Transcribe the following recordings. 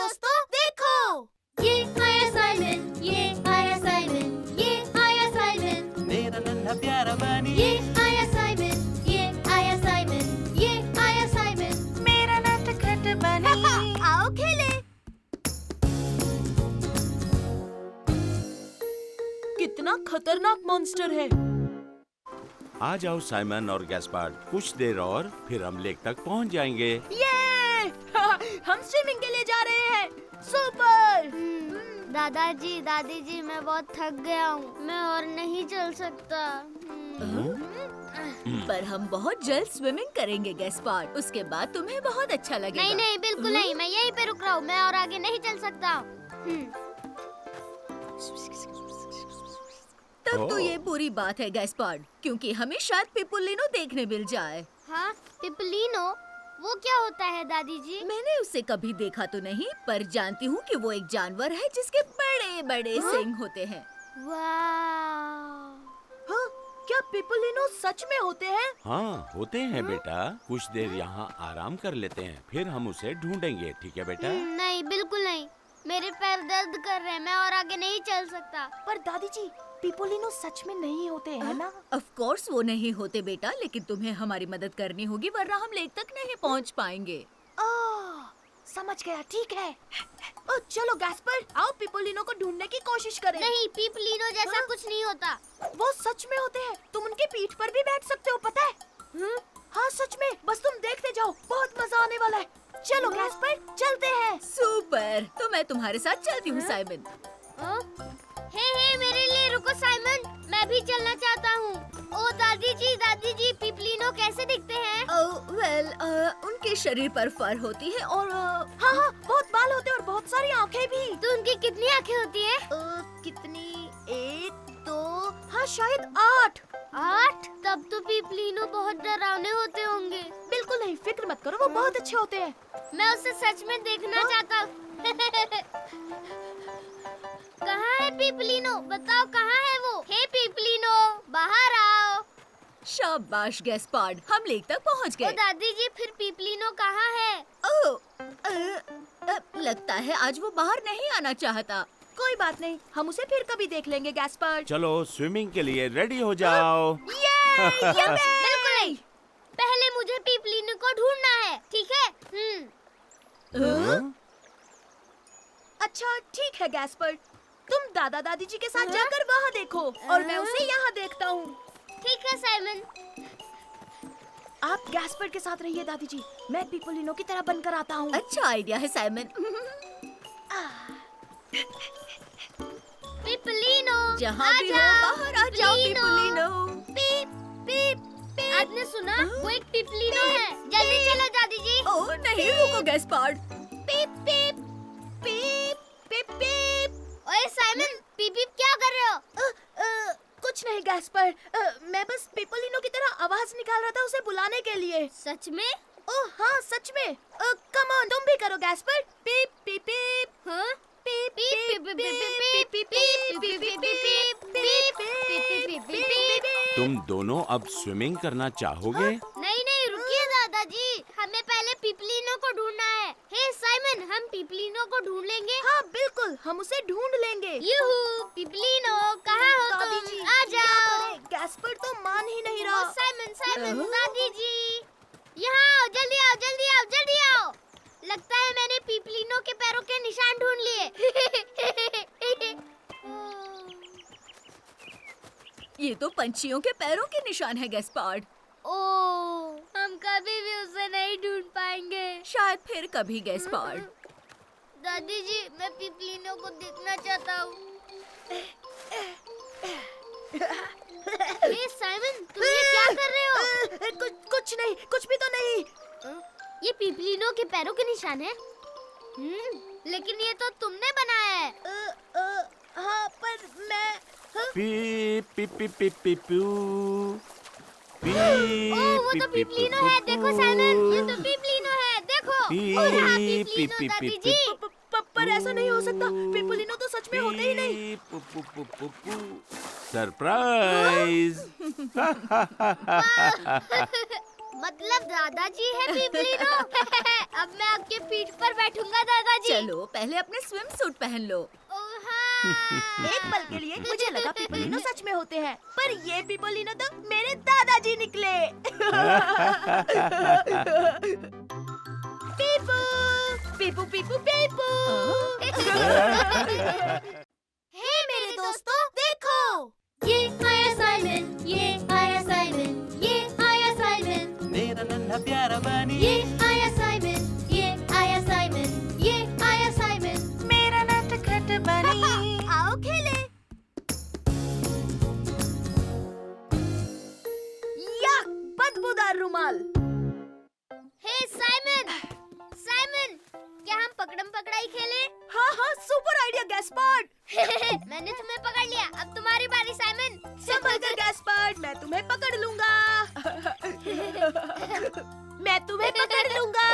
दोस्तों देखो, ये आया साइमन, ये आया साइमन, ये आया साइमन, मेरा नन्हा प्यारा बनी। ये आया साइमन, ये आया साइमन, ये आया साइमन, मेरा नटखट बनी। आओ खेले। कितना खतरनाक मॉन्स्टर है। आ जाओ साइमन और गैस्पार्ड, कुछ देर और फिर हम लेक तक पहुंच जाएंगे। ये हम स्विमिंग के लिए जा रहे हैं। सुपर। दादाजी, दादी जी, मैं बहुत थक गया हूँ, मैं और नहीं चल सकता। पर हम बहुत जल्द स्विमिंग करेंगे गैस्पार्ड, उसके बाद तुम्हें बहुत अच्छा लगेगा। नहीं नहीं, बिल्कुल नहीं, मैं यहीं पे रुक रहा हूँ, मैं और आगे नहीं चल सकता। तब तो ये बुरी बात है गैस्पार्ड, क्योंकि हमें शायद पिपुलिनो देखने मिल जाए। हाँ, पिपलिनो, वो क्या होता है दादी जी? मैंने उसे कभी देखा तो नहीं, पर जानती हूँ कि वो एक जानवर है जिसके बड़े बड़े सींग होते हैं। वाह! हाँ, क्या पिपुलिनो सच में होते हैं? हाँ होते हैं बेटा, कुछ देर यहाँ आराम कर लेते हैं, फिर हम उसे ढूंढेंगे, ठीक है बेटा? नहीं, बिल्कुल नहीं, मेरे पैर दर्द कर रहे हैं, मैं और आगे नहीं चल सकता। पर दादी जी, पिपुलिनो सच में नहीं होते हैं ना? ऑफ कोर्स वो नहीं होते बेटा, लेकिन तुम्हें हमारी मदद करनी होगी, वरना हम लेक तक नहीं पहुँच पाएंगे। समझ गया, ठीक है। ओ चलो गैस्पर, आओ पिपुलिनो को ढूंढने की कोशिश करें। नहीं, पिपलिनो जैसा हाँ? कुछ नहीं होता। वो सच में होते हैं, तुम उनके पीठ पर भी बैठ सकते हो, पता है? हाँ सच में, बस तुम देखते जाओ, बहुत मजा आने वाला है। चलो गैस्पर, चलते हैं। सुपर, तो मैं तुम्हारे साथ चलती हूँ साइमन। हे मेरे लिए रुको साइमन, मैं भी चलना चाहता हूँ। ओ दादी जी, पिपलिनो कैसे दिखते हैं? वेल, उनके शरीर पर फर होती है और हाँ हाँ, बहुत बाल होते हैं और बहुत सारी आँखें भी। तो उनकी कितनी आँखें होती हैं? कितनी? 1, 2, हाँ शायद 8। 8? तब तो पिपलिनो बहुत डरावने होते होंगे। बिल्कुल नहीं, फिक्र मत करो, वो बहुत अच्छे होते हैं। मैं उसे सच में देखना चाहता हूँ। कहाँ है पिपलिनो? बताओ कहाँ है वो? हे पिपलिनो, बाहर आओ। शाबाश गैस्पार्ड, हम लेक तक पहुँच ओ गए। दादी जी, फिर पिपलिनो कहाँ है? लगता है आज वो बाहर नहीं आना चाहता। कोई बात नहीं, हम उसे फिर कभी देख लेंगे गैस्पर। चलो स्विमिंग के लिए रेडी हो जाओ। बिल्कुल नहीं, पहले मुझे पिपलिनो को ढूंढना है, ठीक है? हाँ? अच्छा ठीक है गैस्पर, तुम दादा दादी जी के साथ जाकर वहाँ देखो और मैं उसे यहाँ देखता हूँ। ठीक है साइमन। आप गैस्पर के साथ रहिए दादी जी, मैं पिपुलिनो की तरह बनकर आता हूँ। अच्छा आइडिया है साइमन। पिपलिनो, जहाँ भी हो आजाओ, बाहर आ जाओ पिपुलिनो। पीप पीप पीप। आपने सुना? वो एक पिपलिनो है। जल्दी चलो दादी जी। ओह नहीं, रुको गैस्पार्ड। पीप पीप पीप पीप पीप। ओए साइमन, पीप पीप क्या कर रहे हो? कुछ नहीं गैस्पर, मैं बस पिपुलिनो की तरह आवाज निकाल रहा था उसे बुलाने के लिए। सच में? ओह हाँ सच में। कम ऑन, तुम भी करो गैस्पर। पीप पीप पीप। हाँ? पीप पीप पीप पीप पीप पीप पीप पीप पीप पीप पीप पीप पीप। तुम दोनों अब स्विमिंग करना चाहोगे? नहीं नहीं, रुकिए दादाजी, हमें पहले पिपलिनो को ढूंढना है। हे साइमन, हम पिपलिनो को ढूंढ लेंगे? हाँ बिल्कुल, हम उसे ढूंढ लेंगे। यूहू, पिपलिनो कहाँ हो दादी तुम? जी, आ क्या जाओ। करें? गैस्पर तो मान ही नहीं ओ रहा। साइमन, दादी जी, यहाँ आओ, जल्दी आओ, जल्दी आओ, जल्दी आओ। लगता है मैंने पिपलिनो के पैरों के निशान ढूंढ लिए। ये तो पंछियों के पैरों के निशान है गैस्पार्ड। ओह, हम कभी भी उसे नहीं ढूंढ पाएंगे। शायद फिर कभी गैस्पार्ड। दादी जी, मैं पिपलिनो को देखना चाहता हूँ। हे साइमन, तुम ये क्या कर रहे हो? कुछ नहीं, कुछ भी तो नहीं। ये पिपलिनो के पैरों के निशान है। लेकिन ये तो तुमने बनाया है। हाँ पर मैं पीप पीप पीप पीप पीप पू। ओह, वो तो पिपलिनो है, देखो साइमन, ये तो पिपलिनो है, देखो। ओह, हाँ, पिपलिनो दादी जी। पर ऐसा नहीं हो सकता, पिपुलिनो तो सच में होते ही नहीं। सरप्राइज। मतलब दादाजी है पीपलीनो। अब मैं आपके पीठ पर बैठूंगा दादाजी। चलो पहले अपने स्विम सूट पहन लो। ओह हाँ। एक पल के लिए मुझे लगा पिपोलिनो सच में होते हैं, पर ये पिपोलिनो तो मेरे दादाजी निकले। पीपू पीपू पीपू पीपू। हे मेरे दोस्तों देखो, ये आया साइमन, ये आया साइमन, ये आया साइमन, मेरा नन्हा प्यारा बनी ये आया साइमन, ये आया साइमन, ये आया साइमन, मेरा नटखट बनी। आओ खेले। या बदबूदार रुमाल। हे साइमन, साइमन, क्या हम पकड़म पकड़ाई खेले? हाँ हाँ, सुपर आइडिया गैस्पर्ड। मैंने तुम्हें पकड़ लिया, अब तुम्हारी बारी साइमन। संभल कर गैस्पर्ड, मैं तुम्हें पकड़ लूंगा। मैं तुम्हें पकड़ लूंगा।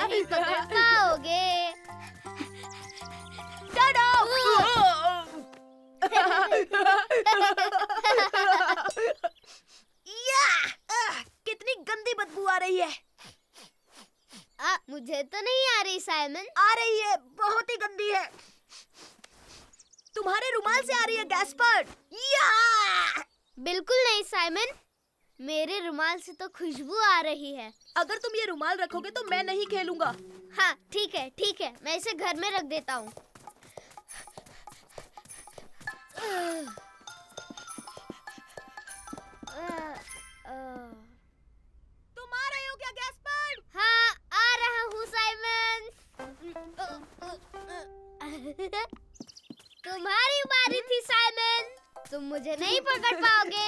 नहीं पकड़ पाओगे। टाडा। या, कितनी गंदी बदबू आ रही है। मुझे तो नहीं आ रही साइमन। आ रही है, बहुत ही गंदी है। तुम्हारे रुमाल से आ रही है गैस्पर्ड। या! बिल्कुल नहीं साइमन, मेरे रुमाल से तो खुशबू आ रही है। अगर तुम ये रुमाल रखोगे तो मैं नहीं खेलूंगा। हाँ ठीक है, मैं इसे घर में रख देता हूँ। तुम आ रहे हो क्या गैस्पर्ड? हाँ आ रहा हूँ साइमन। तुम्हारी बारी थी साइमन, तुम मुझे नहीं पकड़ पाओगे।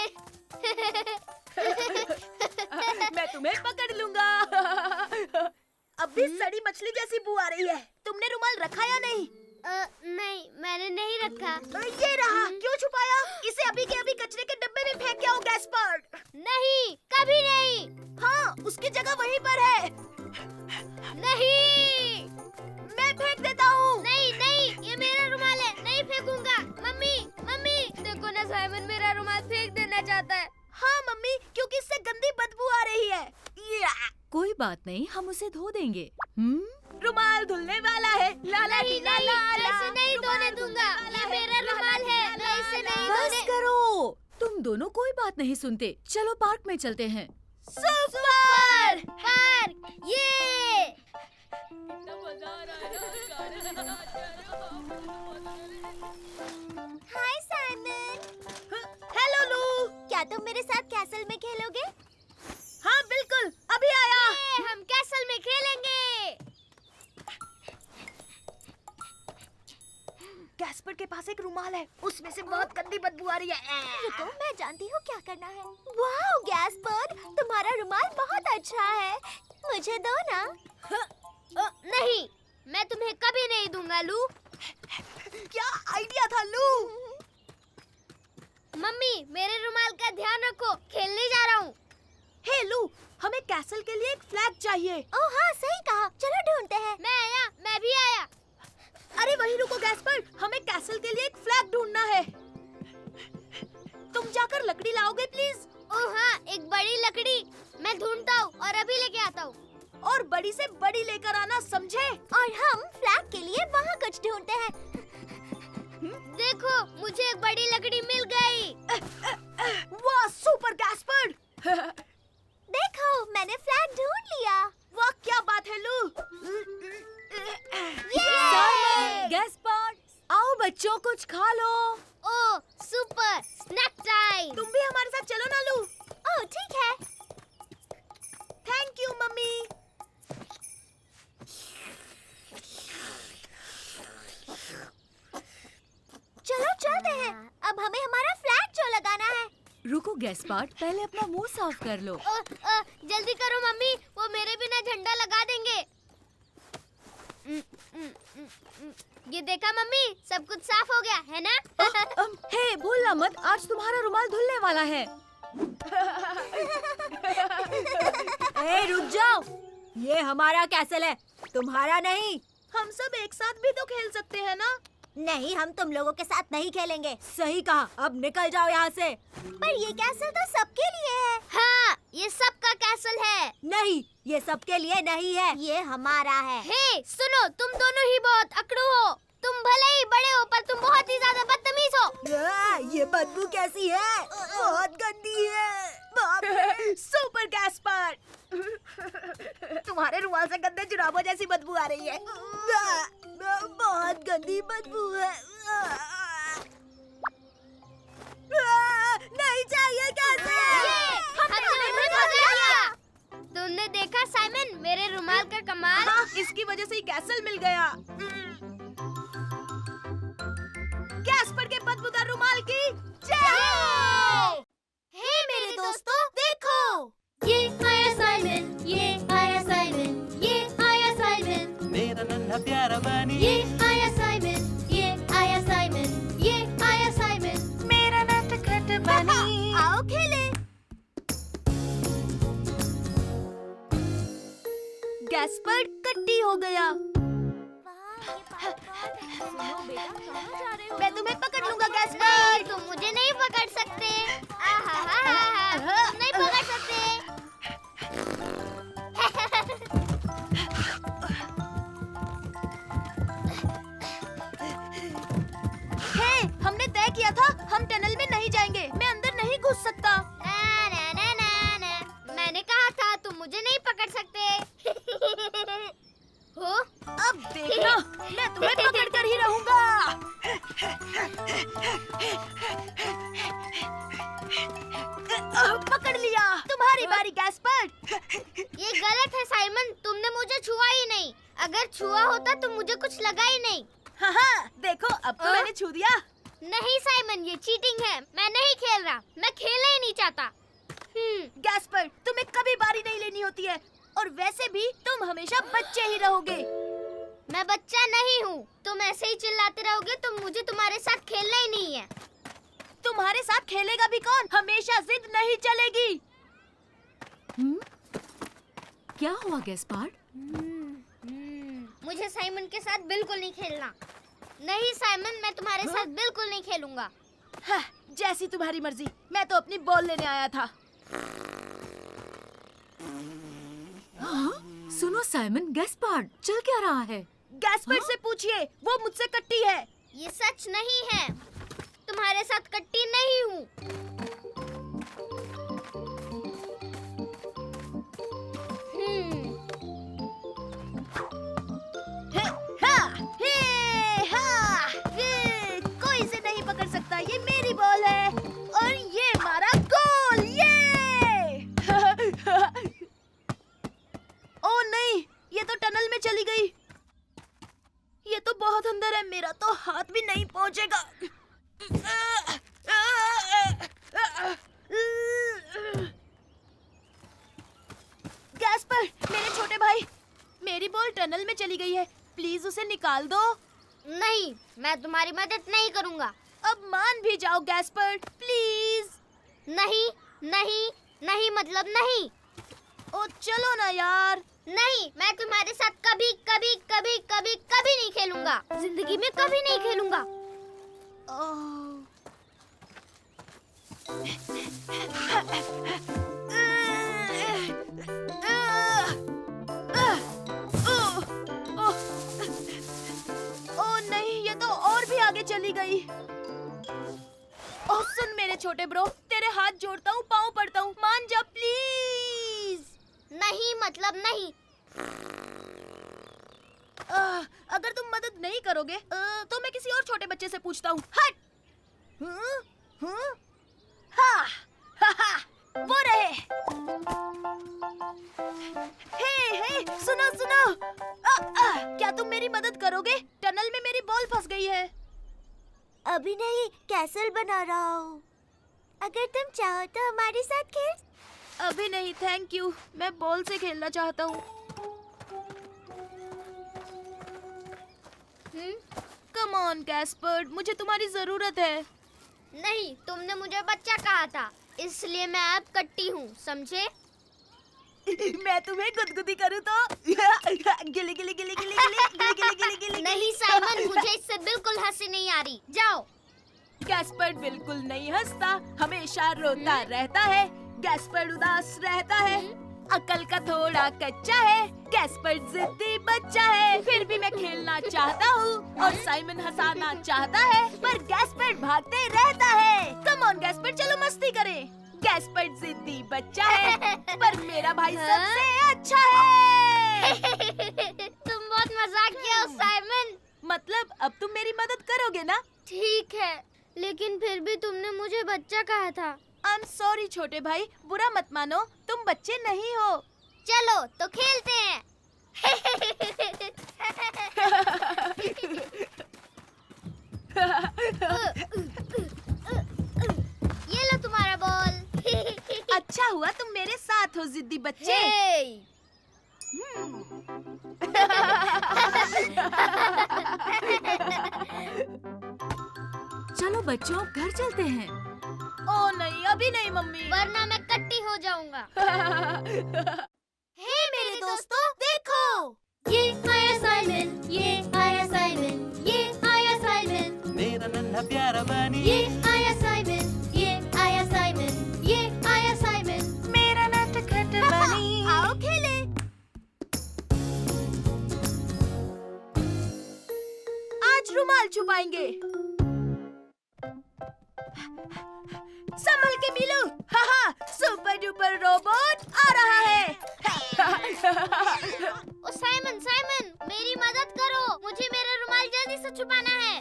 मैं तुम्हें पकड़ लूंगा। अब भी सड़ी मछली जैसी बू आ रही है। तुमने रुमाल रखा या नहीं? नहीं, मैंने नहीं रखा। ये रहा। क्यों छुपाया? इसे अभी के अभी कचरे के डब्बे में फेंक के आओ गैस्पर्ड। नहीं, कभी नहीं। हाँ, उसकी जगह वहीं पर है। नहीं, मैं फेंक देता हूँ। नहीं, ये मेरा रुमाल है, नहीं फेंकूंगा। मम्मी, देखो ना साइमन मेरा रुमाल फेंक देना चाहता है। हाँ मम्मी, क्योंकि इससे गंदी बदबू आ रही है। या! कोई बात नहीं, हम उसे धो देंगे। रुमाल धुलने वाला है। ला ला नहीं, ला ला मैं ला। इसे नहीं धोने दूंगा। ये मेरा रुमाल है, मैं इसे नहीं बस धोने। करो, तुम दोनों कोई बात नहीं सुनते। चलो पार्क में चलते हैं। सुपर! पार्क, ये हाय साइमन, हेलो लू। क्या तुम मेरे साथ कैसल में खेलोगे? हाँ बिल्कुल, अभी आया। हम कैसल में खेलेंगे। गैस्पर्ड के पास एक रुमाल है, उसमें से बहुत गंदी बदबू आ रही है। रुको, मैं जानती हूँ क्या करना है। वाह गैस्पर्ड, तुम्हारा रुमाल बहुत अच्छा है, मुझे दो ना। नहीं, मैं तुम्हें कभी नहीं दूंगा लू। क्या आइडिया था लू? मम्मी, मेरे रुमाल का ध्यान रखो, खेलने जा रहा हूँ। हे लू, हमें कैसल के लिए एक फ्लैग चाहिए। ओह हाँ, सही कहा, चलो ढूंढते हैं। मैं भी आया। अरे वहीं रुको गैस्पर्ड, हमें कैसल के लिए एक फ्लैग ढूंढना है। तुम जाकर लकड़ी लाओगे प्लीज? ओह हाँ, एक बड़ी लकड़ी। मैं ढूंढता हूँ और अभी लेके आता हूँ। और बड़ी से बड़ी लेकर आना, समझे? और हम फ्लैग के लिए वहाँ कुछ ढूंढते हैं। देखो, मुझे एक बड़ी लकड़ी मिल गई। वाह सुपर गैस्पर्ड। देखो, मैंने फ्लैग ढूंढ लिया। वाह क्या बात है लू। गैस्पर्ड, आओ बच्चों, कुछ खा लो। ओह सुपर, स्नैक टाइम। तुम भी हमारे साथ चलो ना लू। ओह ठीक है। Thank you mummy. चलो चलते हैं, अब हमें हमारा फ्लैग जो लगाना है। रुको गैस्पर्ड, पहले अपना मुंह साफ कर लो। जल्दी करो मम्मी, वो मेरे बिना झंडा लगा देंगे। ये देखा मम्मी, सब कुछ साफ हो गया है ना? हे भूलना मत, आज तुम्हारा रुमाल धुलने वाला है। ए, रुक जाओ, ये हमारा कैसल है, तुम्हारा नहीं। हम सब एक साथ भी तो खेल सकते हैं ना? नहीं, हम तुम लोगों के साथ नहीं खेलेंगे। सही कहा, अब निकल जाओ यहाँ से। पर ये कैसल तो सबके लिए है। हाँ, ये सबका कैसल है। नहीं, ये सबके लिए नहीं है। ये हमारा है। हे, सुनो, तुम दोनों ही बहुत अकड़ू हो। तुम भले ही बड़े हो पर तुम बहुत ही ज्यादा बदतमीज हो। ये बदबू कैसी है? बहुत गंदी है। बाप रे। सुपर गैस्पर, तुम्हारे रुमाल से गंदे जुराबों जैसी बदबू आ रही है। बहुत गंदी बदबू है। नहीं चाहिए कैसे? हमने भगा लिया। तुमने देखा साइमन, मेरे रुमाल का कमाल? हाँ, इसकी वजह से ही कैसल मिल गया। गैस्पर के बदबूदार रुमाल की जय। हे मेरे दोस्तों, देखो, ये आया साइमन, ये आया साइमन, ये आया साइमन, मेरा नन्हा प्यारा बनी ये आया साइमन, ये आया साइमन, ये आया साइमन, मेरा नटखट बनी। आओ खेले। गैस्पर कट्टी हो गया। मैं तुम्हें पकड़ लूंगा गैस्पर। नहीं, तुम मुझे नहीं पकड़ सकते। तुम नहीं पकड़ सकते। हे, हमने तय किया था हम टनल में नहीं जाएंगे। मैं अंदर नहीं घुस सकता। ना। मैंने कहा था तुम मुझे नहीं पकड़ सकते। हो? अब देखना, मैं तुम्हें पकड़ कर ही रहूंगा। पकड़ लिया। तुम्हारी बारी गैस्पर। ये गलत है साइमन, तुमने मुझे छुआ ही नहीं। अगर छुआ होता तो मुझे कुछ लगा ही नहीं। हाँ, देखो अब तो मैंने छू दिया। नहीं साइमन, ये चीटिंग है। मैं नहीं खेल रहा, मैं खेलना ही नहीं चाहता। गैस्पर, तुम्हें कभी बारी नहीं लेनी होती है, और वैसे भी तुम हमेशा बच्चे ही रहोगे। मैं बच्चा नहीं हूँ। तुम ऐसे ही चिल्लाते रहोगे तो मुझे तुम्हारे साथ खेलना ही नहीं है। तुम्हारे साथ खेलेगा भी कौन? हमेशा जिद नहीं चलेगी। क्या हुआ गैस्पार्ड? मुझे साइमन के साथ बिल्कुल नहीं खेलना। नहीं साइमन, मैं तुम्हारे साथ बिल्कुल नहीं खेलूंगा। हाँ, जैसी तुम्हारी मर्जी। मैं तो अपनी बॉल लेने आया था। सुनो साइमन, गैस्पार्ड चल क्या रहा है? गैस्पर से पूछिए, वो मुझसे कट्टी है। ये सच नहीं है। तुम्हारे साथ कट्टी नहीं हूँ। कोई इसे नहीं पकड़ सकता। ये मेरी बॉल है और ये हमारा गोल। ये ओ नहीं, ये तो टनल में चली गई। ये तो बहुत अंदर है, मेरा तो हाथ भी नहीं पहुंचेगा। गैस्पर, मेरे छोटे भाई, मेरी बॉल टनल में चली गई है। प्लीज उसे निकाल दो। नहीं, मैं तुम्हारी मदद नहीं करूँगा। अब मान भी जाओ गैस्पर, प्लीज। नहीं नहीं नहीं, मतलब नहीं। ओ चलो ना यार। नहीं, मैं तुम्हारे साथ कभी कभी कभी कभी कभी नहीं खेलूंगा। जिंदगी में कभी नहीं खेलूंगा। ओ नहीं, ये तो और भी आगे चली गई। ओह सुन मेरे छोटे ब्रो, तेरे हाथ जोड़ता हूँ, पाँव पड़ता हूँ, मान जा प्लीज। नहीं मतलब नहीं। अगर तुम मदद नहीं करोगे तो मैं किसी और छोटे बच्चे से पूछता हूँ। हट। हाँ, वो रहे। हे, सुनो सुनो। क्या तुम मेरी मदद करोगे? टनल में मेरी बॉल फंस गई है। अभी नहीं, कैसल बना रहा हूँ। अगर तुम चाहो तो हमारे साथ खेल। अभी नहीं, थैंक यू। मैं बॉल से खेलना चाहता हूँ। कम ऑन गैस्पर्ड, मुझे तुम्हारी जरूरत है। नहीं, तुमने मुझे बच्चा कहा था, इसलिए मैं अब कट्टी हूँ, समझे? मैं तुम्हें गुदगुदी करूँ तो गिली गिली गिली गिली गिली गिली गिली गिली गिली। नहीं साइमन, मुझे इससे बिल्कुल हंसी नहीं आ रही, जाओ। गैस्पर्ड बिल्कुल नहीं हंसता, हमेशा रोता रहता है। गैस्पर्ड उदास रहता है, अकल का थोड़ा कच्चा है। गैस्पर्ड जिद्दी बच्चा है, फिर भी मैं खेलना चाहता हूँ और साइमन हंसाना चाहता है, पर गैस्पर्ड भागते रहता है। कम ऑन गैस्पर्ड, चलो मस्ती करें। गैस्पर्ड जिद्दी बच्चा है, पर मेरा भाई सबसे अच्छा है। तुम बहुत मजाक किया साइमन। मतलब अब तुम मेरी मदद करोगे ना? ठीक है, लेकिन फिर भी तुमने मुझे बच्चा कहा था। आई एम सॉरी छोटे भाई, बुरा मत मानो, तुम बच्चे नहीं हो। चलो तो खेलते हैं। ये लो तुम्हारा बॉल। अच्छा हुआ तुम मेरे साथ हो जिद्दी बच्चे। हे! चलो बच्चों, घर चलते हैं। ओ नहीं, अभी नहीं मम्मी। वरना मैं कट्टी हो जाऊंगा। हे मेरे दोस्तों, देखो। ये आया साइमन, ये आया साइमन, ये आया साइमन, मेरा नन्हा प्यारा बनी। ये आया साइमन, ये आया साइमन, ये आया साइमन। मेरा नटखट बनी। आओ खेले। आज रुमाल छुपाएंगे। संभल के मिलू। हाहा, सुपर डुपर रोबोट आ रहा है। ओ साइमन, साइमन, मेरी मदद करो, मुझे मेरा रुमाल जल्दी से छुपाना है।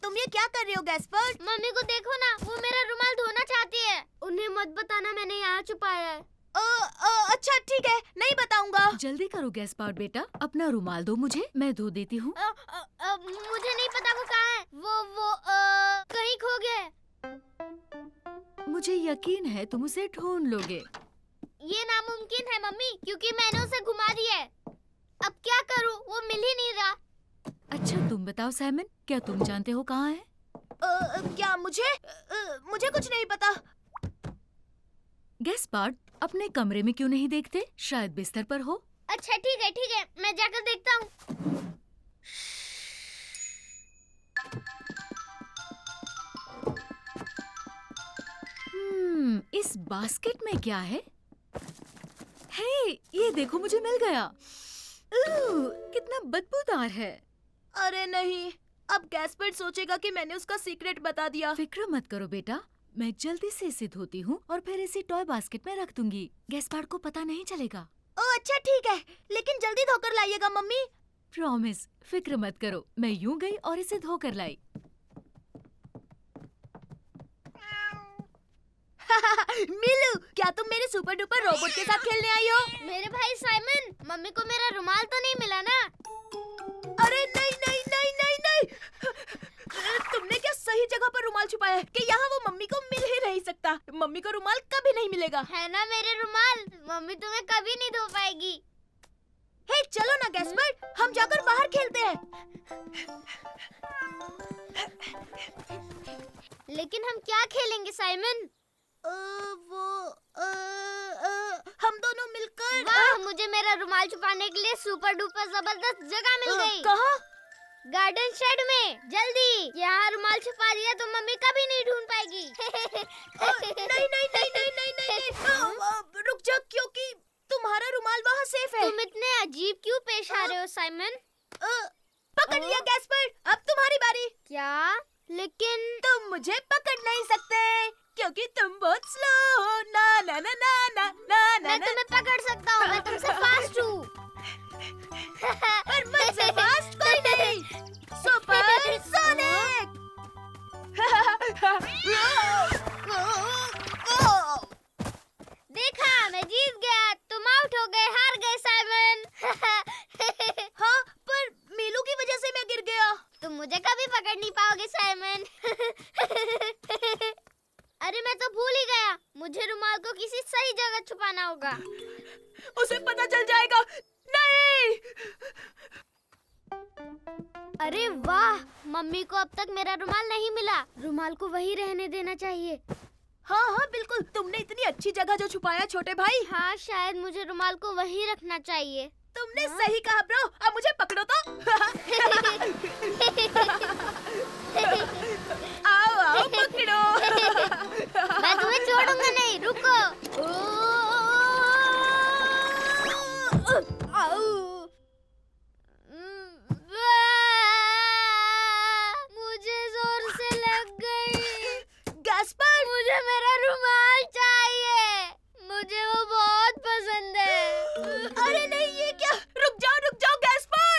तुम ये क्या कर रहे हो गैस्पर्ड? मम्मी को देखो ना, वो मेरा रुमाल धोना चाहती है। उन्हें मत बताना मैंने यहाँ छुपाया है। अच्छा ठीक है, नहीं बताऊंगा। जल्दी करो गैस्पार्ड बेटा, अपना रुमाल दो मुझे, मैं धो देती हूँ। मुझे नहीं पता वो कहाँ है। वो कहीं खो गया है। मुझे यकीन है तुम उसे ढूंढ लोगे। ये नामुमकिन है मम्मी, क्योंकि मैंने उसे घुमा दिया है। अब क्या करूँ, वो मिल ही नहीं रहा। अच्छा तुम बताओ साइमन, क्या तुम जानते हो कहाँ है? क्या मुझे मुझे कुछ नहीं पता। गैस्पार्ड, अपने कमरे में क्यों नहीं देखते? शायद बिस्तर पर हो। अच्छा ठीक है, मैं जाकर देखता हूँ। इस बास्केट में क्या है? हे, ये देखो मुझे मिल गया। कितना बदबूदार है। अरे नहीं, अब गैस्पर्ड सोचेगा कि मैंने उसका सीक्रेट बता दिया। फिक्र मत करो बेटा, मैं जल्दी से इसे धोती हूँ और फिर इसे टॉय बास्केट में रख दूंगी। गैस्पार्ड को पता नहीं चलेगा। ओ अच्छा ठीक है, लेकिन जल्दी धोकर लाइएगा मम्मी। प्रॉमिस, फिक्र मत करो। मैं यूं गई और इसे धोकर लाई। मिलू, क्या तुम मेरे सुपर डुपर रोबोट के साथ खेलने आई हो? मेरे भाई साइमन, मम्मी को मेरा रुमाल तो नहीं मिला ना? अरे नहीं नहीं नहीं नहीं नहीं, तुमने क्या सही जगह पर रुमाल छुपाया है कि यहाँ वो मम्मी को मिल ही नहीं सकता। मम्मी को रुमाल कभी नहीं मिलेगा। है ना मेरे रुमाल, मम्मी तुम्हें कभी नहीं धो पाएगी। हे चलो ना गैस्पर्ड, हम जाकर बाहर खेलते हैं। लेकिन हम क्या खेलेंगे साइमन? हम दोनों मिलकर। वाह, मुझे मेरा रुमाल छुपाने के लिए सुपर डुपर जबरदस्त जगह मिल गई। कहाँ? गार्डन शेड में। जल्दी, यहाँ रुमाल छुपा दिया तो मम्मी कभी नहीं ढूंढ पाएगी। नहीं नहीं नहीं नहीं नहीं नहीं, रुक जा, क्योंकि तुम्हारा रुमाल वहाँ सेफ है। तुम इतने अजीब क्यों पेश आ रहे हो साइमन? पकड़ लिया गैस्पर्ड, अब तुम्हारी बारी। क्या? लेकिन तुम मुझे पकड़ नहीं सकते क्योंकि तुम बहुत स्लो हो। ना ना ना ना ना ना ना मैं तुम्हें पकड़ सकता हूँ, मैं तुमसे फास्ट हूँ। पर मुझसे फास्ट कोई नहीं। Super sonic. देखा, मैं जीत गया, तुम आउट हो गए, हार गए साइमन। हाँ, पर मीलू की वजह से मैं गिर गया। तुम मुझे कभी पकड़ नहीं पाओगे साइमन। अरे मैं तो भूल ही गया, मुझे रुमाल को किसी सही जगह छुपाना होगा। उसे पता चल जाएगा। नहीं। अरे वाह, मम्मी को अब तक मेरा रुमाल नहीं मिला। रुमाल को वही रहने देना चाहिए। हाँ हाँ बिल्कुल, तुमने इतनी अच्छी जगह जो छुपाया छोटे भाई। हाँ, शायद मुझे रुमाल को वहीं रखना चाहिए। तुमने सही कहा ब्रो, अब मुझे पकड़ो तो। आओ आओ पकड़ो। मैं तुम्हें छोड़ूंगा नहीं, रुको। मुझे जोर से लग गई। गैस्पर, मुझे मेरा रुमाल चाहिए, मुझे वो बहुत पसंद है। अरे नहीं, ये क्या? रुक जाओ गैस्पर।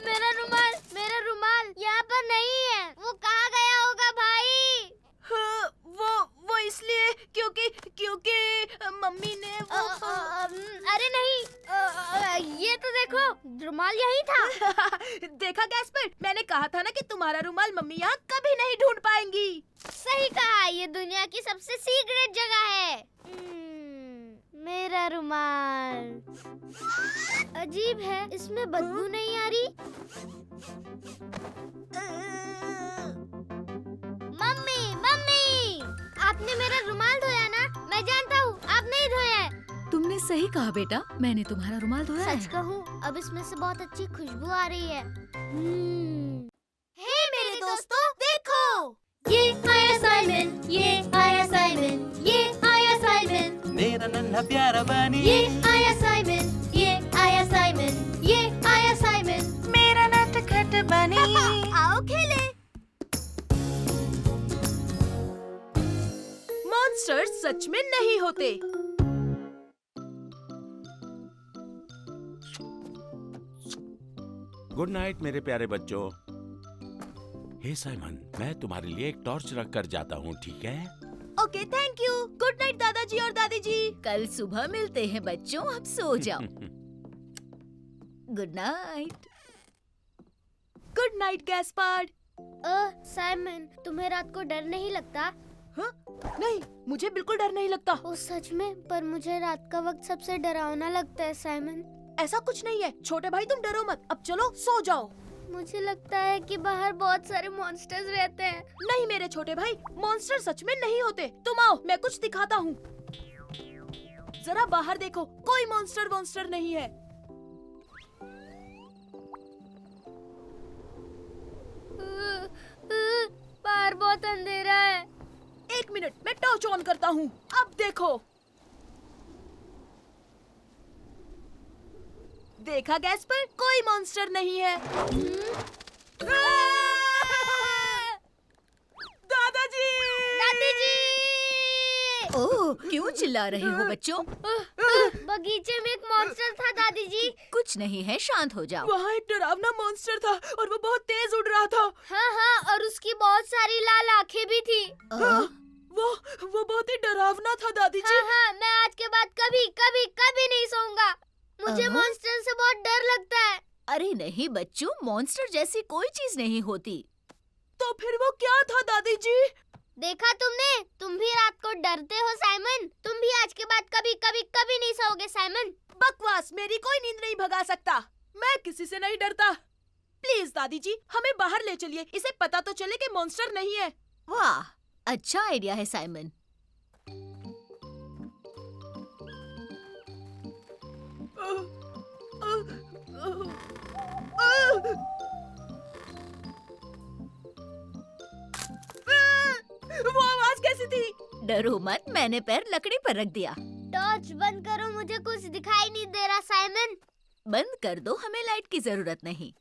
मेरा रुमाल यहाँ पर नहीं है। वो कहाँ गया होगा भाई? हाँ, वो इसलिए क्योंकि मम्मी ने अरे नहीं, ये तो देखो, रुमाल यही था। देखा गैस्पर, मैंने कहा था ना कि तुम्हारा रुमाल मम्मी यहाँ कभी नहीं ढूंढ पाएंगी। सही कहा, ये दुनिया की सबसे सीक्रेट जगह है। मेरा रुमाल अजीब है, इसमें बदबू नहीं आ रही। मम्मी, आपने मेरा रुमाल धोया ना? मैं जानता हूँ आप नहीं धोया है। तुमने सही कहा बेटा, मैंने तुम्हारा रुमाल धोया सच है। कहूँ, अब इसमें से बहुत अच्छी खुशबू आ रही है। हे मेरे दोस्तों, देखो, ये आया साइमन, ये आया साइमन, ये आया साइमन, मेरा नन्हा प्यारा बनी ये आया साइमन, ये आया साइमन, ये आया साइमन, मेरा नटखट बनी। आओ खेले। मॉन्स्टर्स सच में नहीं होते। गुड नाइट मेरे प्यारे बच्चों। हे साइमन, मैं तुम्हारे लिए एक टॉर्च रख कर जाता हूँ, ठीक है? Okay, thank you. Good night दादाजी और दादी जी। कल सुबह मिलते हैं बच्चों, अब सो जाओ। Good night. Good night Gaspard. Simon, तुम्हें रात को डर नहीं लगता? हाँ? नहीं, मुझे बिल्कुल डर नहीं लगता। ओ सच में, पर मुझे रात का वक्त सबसे डरावना लगता है साइमन। ऐसा कुछ नहीं है छोटे भाई, तुम डरो मत। अब चलो सो जाओ। मुझे लगता है कि बाहर बहुत सारे मॉन्स्टर्स रहते हैं। नहीं मेरे छोटे भाई, मॉन्स्टर सच में नहीं होते। तुम आओ, मैं कुछ दिखाता हूँ। जरा बाहर देखो, कोई मॉन्स्टर नहीं है। बाहर बहुत अंधेरा है। एक मिनट, मैं टॉर्च ऑन करता हूँ। अब देखो, देखा गैस्पर, कोई मॉन्स्टर नहीं है। दादाजी! दादी ओह, क्यों चिल्ला रहे हो बच्चों? बगीचे में एक मॉन्स्टर था दादी जी। कुछ नहीं है, शांत हो जाओ। वहाँ एक डरावना मॉन्स्टर था और वो बहुत तेज उड़ रहा था। हाँ, और उसकी बहुत सारी लाल आंखें भी थी। वो बहुत ही डरावना था दादी जी। हाँ, मैं आज के बाद कभी नहीं सोऊंगा। मुझे मॉन्स्टर से बहुत डर लगता है। अरे नहीं बच्चों, मॉन्स्टर जैसी कोई चीज नहीं होती। तो फिर वो क्या था दादी जी? देखा तुमने, तुम भी रात को डरते हो साइमन। तुम भी आज के बाद कभी नहीं सोओगे साइमन। बकवास, मेरी कोई नींद नहीं भगा सकता। मैं किसी से नहीं डरता। प्लीज दादी जी, हमें बाहर ले चलिए, इसे पता तो चले कि मॉन्स्टर नहीं है। वाह, अच्छा आइडिया है साइमन। वो आवाज कैसी थी? डरो मत, मैंने पैर लकड़ी पर रख दिया। टॉर्च बंद करो, मुझे कुछ दिखाई नहीं दे रहा साइमन। बंद कर दो, हमें लाइट की जरूरत नहीं।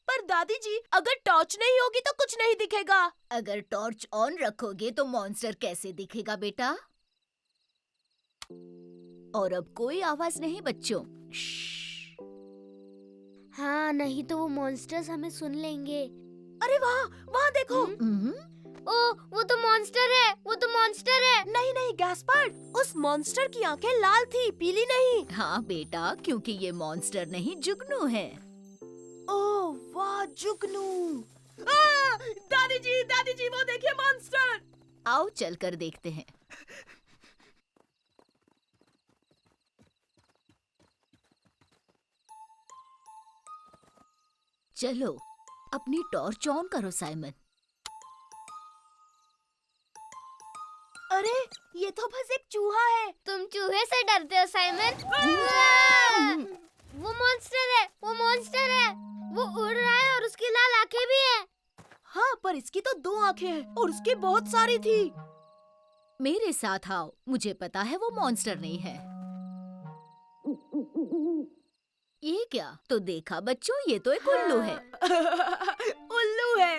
पर दादी जी, अगर टॉर्च नहीं होगी तो कुछ नहीं दिखेगा। अगर टॉर्च ऑन रखोगे तो मॉन्स्टर कैसे दिखेगा बेटा? और अब कोई आवाज नहीं बच्चों। हाँ, नहीं तो वो मॉन्स्टर्स हमें सुन लेंगे। अरे वहाँ देखो। ओ, वो तो मॉन्स्टर है। नहीं गैस्पर्ड, उस मॉन्स्टर की आंखें लाल थी, पीली नहीं। हाँ बेटा, क्योंकि ये मॉन्स्टर नहीं जुगनू है। ओह वाह, जुगनू। दादी जी वो देखिए मॉन्स्टर। आओ चलकर देखते हैं। चलो, अपनी टॉर्च ऑन करो साइमन। अरे ये तो बस एक चूहा है। तुम चूहे से डरते हो साइमन? वो मॉन्स्टर है, वो मॉन्स्टर है। वो उड़ रहा है और उसकी लाल आंखें भी है। हाँ, पर इसकी तो 2 आंखें हैं और उसकी बहुत सारी थी। मेरे साथ आओ, मुझे पता है वो मॉन्स्टर नहीं है। ये क्या? तो देखा बच्चों, ये तो एक उल्लू है। उल्लू है।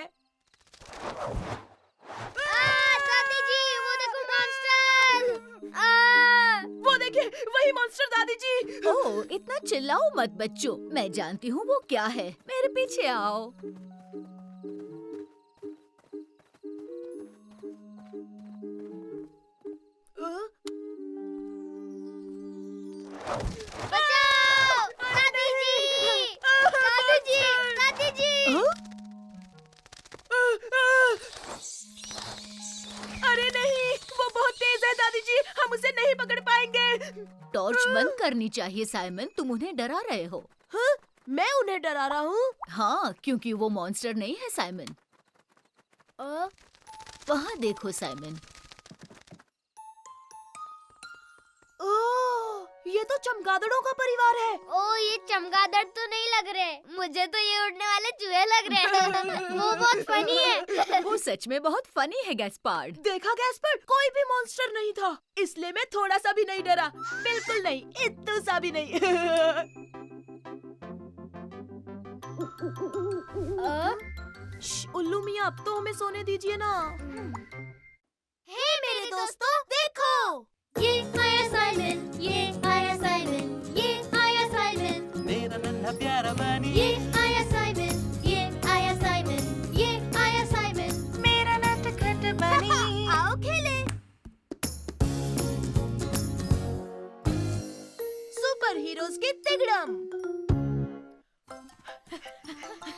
दादी जी, वो देखो मॉन्स्टर। वो देखिए, वही मॉन्स्टर दादी जी। ओह, इतना चिल्लाओ मत बच्चों, मैं जानती हूँ वो क्या है। मेरे पीछे आओ। बचाओ! दादी जी! दादी जी! दादी जी! अरे नहीं, वो बहुत तेज है दादी जी, हम उसे नहीं पकड़ पाएंगे। टॉर्च बंद करनी चाहिए साइमन, तुम उन्हें डरा रहे हो। हाँ, मैं उन्हें डरा रहा हूँ। हाँ, क्योंकि वो मॉन्स्टर नहीं है साइमन। वहाँ देखो साइमन। ओह, ये तो चमगादड़ों का परिवार है। ओ, ये चमगादड़ तो नहीं लग रहे, मुझे तो ये उड़ने वाले चूहे लग रहे हैं। वो बहुत फनी है। वो सच में बहुत फनी है गैस्पार्ड। देखा गैस्पर्ड, कोई भी मॉन्स्टर नहीं था, इसलिए मैं थोड़ा सा भी नहीं डरा। बिल्कुल नहीं, इतना सा भी नहीं। उल्लू मियाँ, अब तो हमें सोने दीजिए ना। हे मेरे दोस्तों, देखो, ये आया साइमन, ये आया साइमन, ये आया साइमन, मेरा नन्हा प्यारा बनी ये आया साइमन, ये आया साइमन, ये आया साइमन, मेरा नटखट बनी। आओ खेले। सुपर हीरोज की तिगड़म।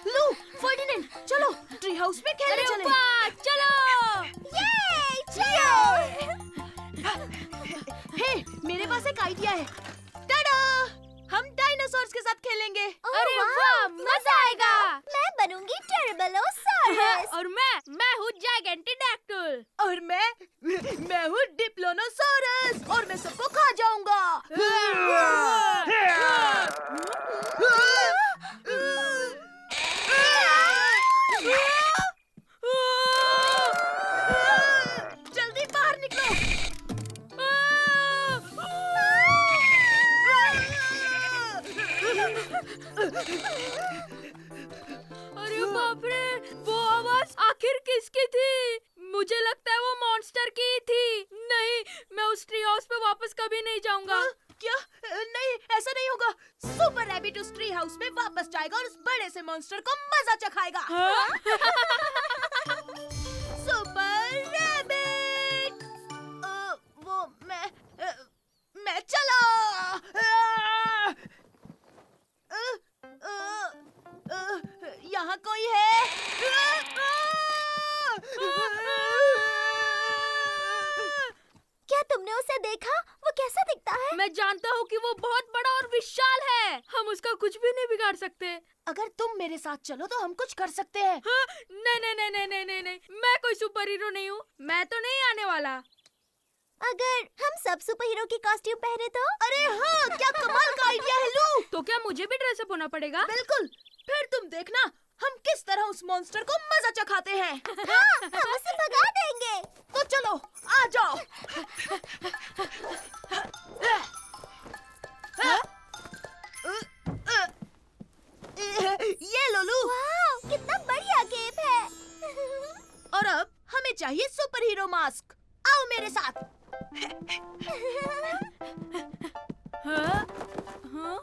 लू, फर्डिनेंड, चलो ट्री हाउस में खेलने चले। चलो। ये चलो। हे, मेरे पास एक आइडिया है। टाडा! हम डायनासोर्स के साथ खेलेंगे। अरे वाह, मजा आएगा। मैं बनूंगी टेरेबलोसॉरस। और मैं हूँ जायगेंटिडैक्टिल। और मैं हूँ डिप्लोनोसॉरस और मैं सबको खा जाऊंगा। जल्दी बाहर निकलो। अरे बाप रे, वो आवाज आखिर किसकी थी? मुझे लगता है वो मॉन्स्टर की ही थी। नहीं, मैं उस ट्री हाउस पे वापस कभी नहीं जाऊंगा। क्या? नहीं, ऐसा नहीं होगा। सुपर रैबिट उस ट्री हाउस में वापस जाएगा और उस बड़े से मॉन्स्टर को मजा चखाएगा। Super rabbit! वो मैं चला। यहाँ कोई है? क्या तुमने उसे देखा? वो कैसा दिखता है? मैं जानता हूँ कि वो बहुत बड़ा और विशाल है। हम उसका कुछ भी नहीं बिगाड़ सकते। अगर तुम मेरे साथ चलो तो हम कुछ कर सकते हैं। हाँ? नहीं नहीं नहीं नहीं नहीं नहीं नहीं, मैं कोई सुपर हीरो नहीं हूँ। मैं तो नहीं आने वाला। अगर हम सब सुपर हीरो की कॉस्ट्यूम पहने तो? अरे हाँ, क्या कमाल का आइडिया है लू। तो क्या मुझे भी ड्रेसअप होना पड़ेगा? बिल्कुल, फिर तुम देखना हम किस तरह उस मॉन्स्टर को मजा चखाते हैं। हाँ, हम उसे भगा देंगे। तो चलो, आ जाओ। ये लो लू। वाह, कितना बढ़िया गेम है। और अब हमें चाहिए सुपर हीरो मास्क। आओ मेरे साथ। हाँ? हाँ?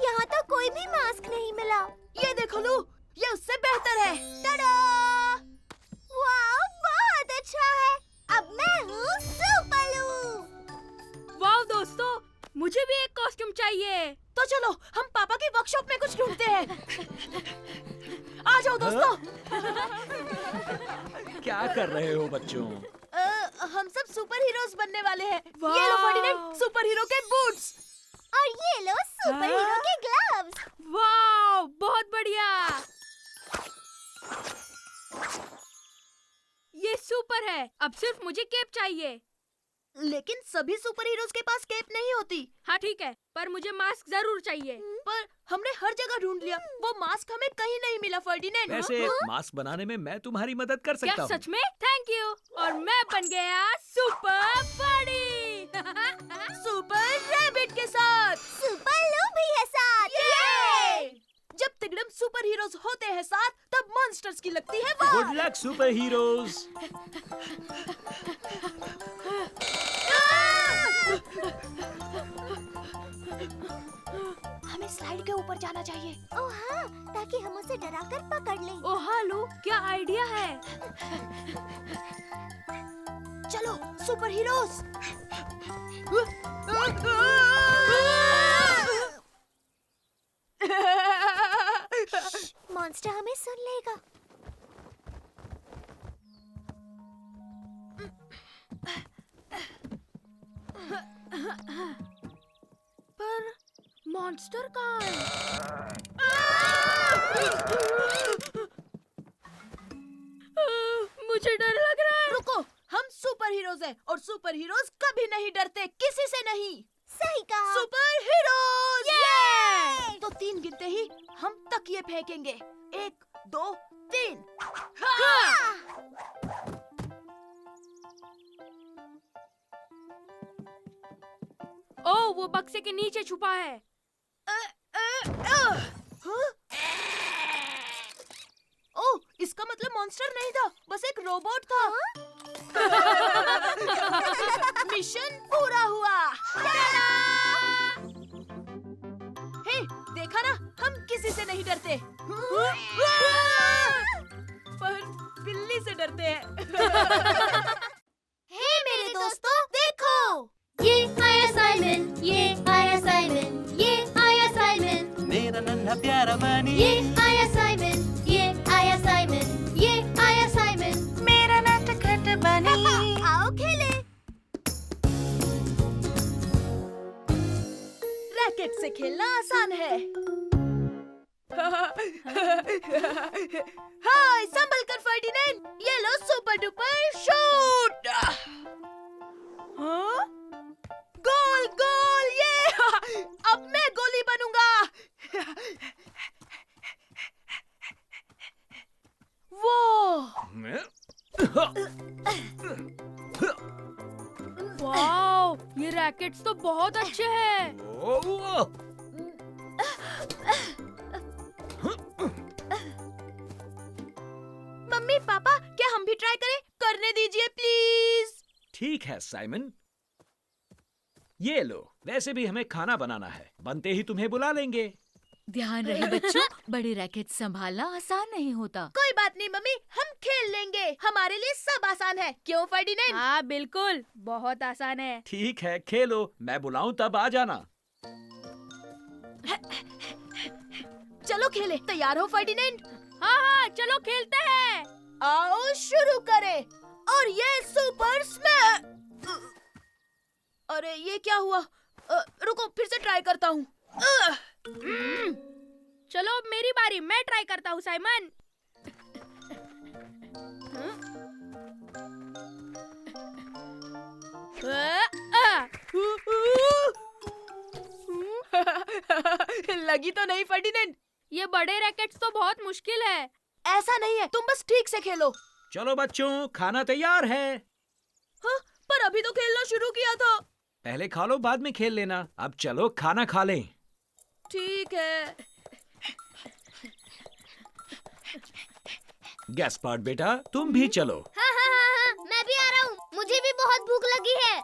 यहाँ तो कोई भी मास्क नहीं मिला। ये देखो लू, ये उससे बेहतर है। टाडा! वाह, बहुत अच्छा है। अब मैं हूँ सुपरलू। वाह दोस्तों, मुझे भी एक कॉस्ट्यूम चाहिए। तो चलो हम पापा की वर्कशॉप में कुछ ढूंढते हैं। आ जाओ दोस्तों। क्या कर रहे हो बच्चों? हम सब सुपर हीरोज बनने वाले हैं। वाह! ये लो फर्डिनेंड, सुपर हीरो के बूट्स। और ये लो सुपर हीरो के ग्लव्स। वाह, बहुत बढ़िया। सुपर है। अब सिर्फ मुझे केप चाहिए। लेकिन सभी सुपर हीरोज के पास केप नहीं होती। हाँ ठीक है, पर मुझे मास्क जरूर चाहिए। पर हमने हर जगह ढूंढ लिया, वो मास्क हमें कहीं नहीं मिला फर्डिनेंड। वैसे मास्क बनाने में मैं तुम्हारी मदद कर सकता क्या हूँ। सच में? Thank you. और मैं बन गया सुपर बड़ी। सुपर रैबिट के साथ। सुपर लू भी है साथ। ये! जब तिगड़म सुपर हीरोज होते हैं साथ, तब मॉन्स्टर्स की लगती है वाह। Good luck super heroes. हमें स्लाइड के ऊपर जाना चाहिए। ओह हाँ, ताकि हम उसे डराकर पकड़ लें। ओह हालू, क्या आइडिया है। चलो सुपर हीरोज। मॉन्स्टर हमें सुन लेगा। पर मॉन्स्टर कहाँ है? मुझे डर लग रहा है। रुको, हम सुपर हीरोज हैं और सुपर हीरोज कभी नहीं डरते, किसी से नहीं। सही कहा। Super heroes. तो 3 गिनते ही हम तकिए फेंकेंगे। 1 2 3। ओह, वो बक्से के नीचे छुपा है। ओह, इसका मतलब मॉन्स्टर नहीं था, बस एक रोबोट था। मिशन पूरा हुआ। हे, देखा ना, हम किसी से नहीं डरते। पर बिल्ली से डरते हैं। हे मेरे दोस्तों, देखो। ये आया साइमन, ये आया साइमन, ये आया साइमन, मेरा नन्हा प्यारा बनी। ये आया साइमन, ये आया साइमन, ये आया साइमन, मेरा नटखट बनी। आओ खेले। रैकेट से खेलना आसान है। हाय, संभल कर फर्डिनेंड, ये लो सुपर डुपर शूट। हाँ? गोल गोल, ये अब मैं गोली बनूंगा। वो वाओ, ये रैकेट्स तो बहुत अच्छे हैं। मम्मी पापा, क्या हम भी ट्राई करें? करने दीजिए प्लीज। ठीक है साइमन, ये लो। वैसे भी हमें खाना बनाना है, बनते ही तुम्हें बुला लेंगे। ध्यान रहे बच्चों, बड़े रैकेट संभालना आसान नहीं होता। कोई बात नहीं मम्मी, हम खेल लेंगे। हमारे लिए सब आसान है, क्यों फर्डिनेंड? हाँ बिल्कुल, बहुत आसान है। ठीक है, खेलो। मैं बुलाऊं तब आ जाना। चलो खेले। तैयार हो फर्डिनेंड? हाँ हाँ, चलो खेलते हैं। आओ शुरू करें। और ये सुपर स्मैश। अरे ये क्या हुआ? रुको, फिर से ट्राई करता हूँ। चलो अब मेरी बारी, मैं ट्राई करता हूँ साइमन। लगी तो नहीं फर्डिनेंड? ये बड़े रैकेट्स तो बहुत मुश्किल है। ऐसा नहीं है, तुम बस ठीक से खेलो। चलो बच्चों, खाना तैयार है। हाँ, पर अभी तो खेलना शुरू किया था। पहले खा लो, बाद में खेल लेना। अब चलो खाना खा लें। ठीक है। गैस्पार्ड बेटा, तुम भी चलो। हाँ हाँ हाँ हाँ, मैं भी आ रहा हूँ, मुझे भी बहुत भूख लगी है।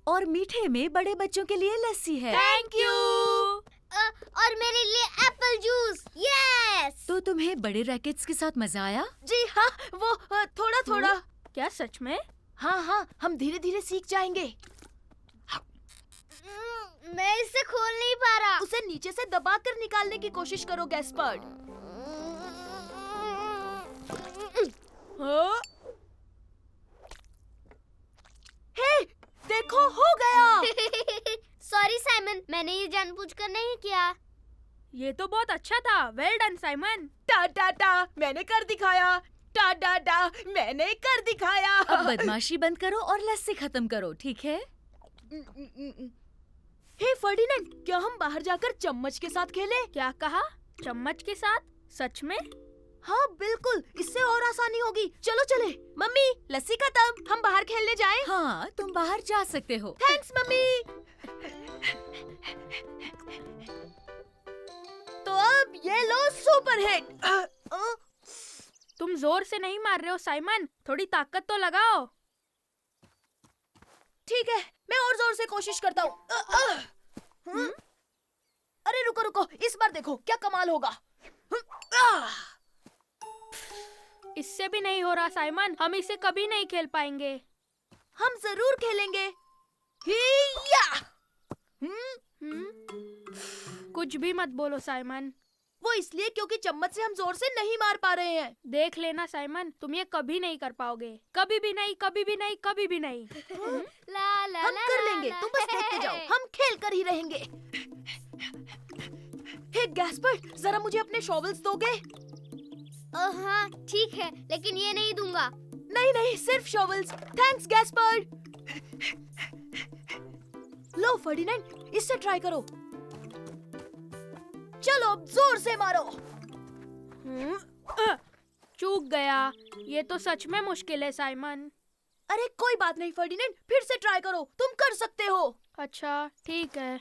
और मीठे में बड़े बच्चों के लिए लस्सी है। Thank you. और मेरे लिए एप्पल जूस। यस। तो तुम्हें बड़े रैकेट्स के साथ मजा आया? जी हाँ, वो थोड़ा थोड़ा। क्या सच में? हाँ हाँ, हम धीरे धीरे सीख जाएंगे। मैं इसे खोल नहीं पा रहा। उसे नीचे से दबाकर निकालने की कोशिश करो गैस्पर्ड। हाँ? हे, देखो हो गया। सॉरी साइमन, मैंने ये जानबूझकर नहीं किया। ये तो बहुत अच्छा था। Well done Simon. टा टा टा, मैंने कर दिखाया। डा डा डा, मैंने कर दिखाया। अब बदमाशी बंद करो और लस्सी खत्म करो, ठीक है? हे फर्डिनेंड, क्या हम बाहर जाकर चम्मच के साथ खेलें? क्या कहा? चम्मच के साथ? सच में? हाँ बिल्कुल, इससे और आसानी होगी। चलो चले। मम्मी, लस्सी खत्म, हम बाहर खेलने जाएं? हाँ, तुम बाहर जा सकते हो। Thanks mummy. तो अब ये लो सुपर हिट। तुम जोर से नहीं मार रहे हो साइमन, थोड़ी ताकत तो लगाओ। ठीक है, मैं और जोर से कोशिश करता हूँ। अरे रुको रुको, इस बार देखो क्या कमाल होगा। इससे भी नहीं हो रहा साइमन, हम इसे कभी नहीं खेल पाएंगे। हम जरूर खेलेंगे। हिया! कुछ भी मत बोलो साइमन। वो इसलिए क्योंकि चम्मच से हम जोर से नहीं मार पा रहे हैं। देख लेना साइमन, तुम ये कभी नहीं कर पाओगे। कभी भी नहीं, कभी भी नहीं, कभी भी नहीं। ला ला हम ला कर ला लेंगे, ला। तुम बस देखते जाओ, हम खेल कर ही रहेंगे। हे गैस्पर्ड, जरा मुझे अपने शॉवल्स दोगे? हाँ ठीक है, लेकिन ये नहीं दूंगा। नहीं नहीं, सिर्फ शॉवल्स। Thanks Gaspard. लो फर्डिनेंड, इससे ट्राई करो। चलो अब जोर से मारो। चूक गया। ये तो सच में मुश्किल है साइमन। अरे कोई बात नहीं फर्डिनेंड, फिर से ट्राई करो, तुम कर सकते हो। अच्छा ठीक है।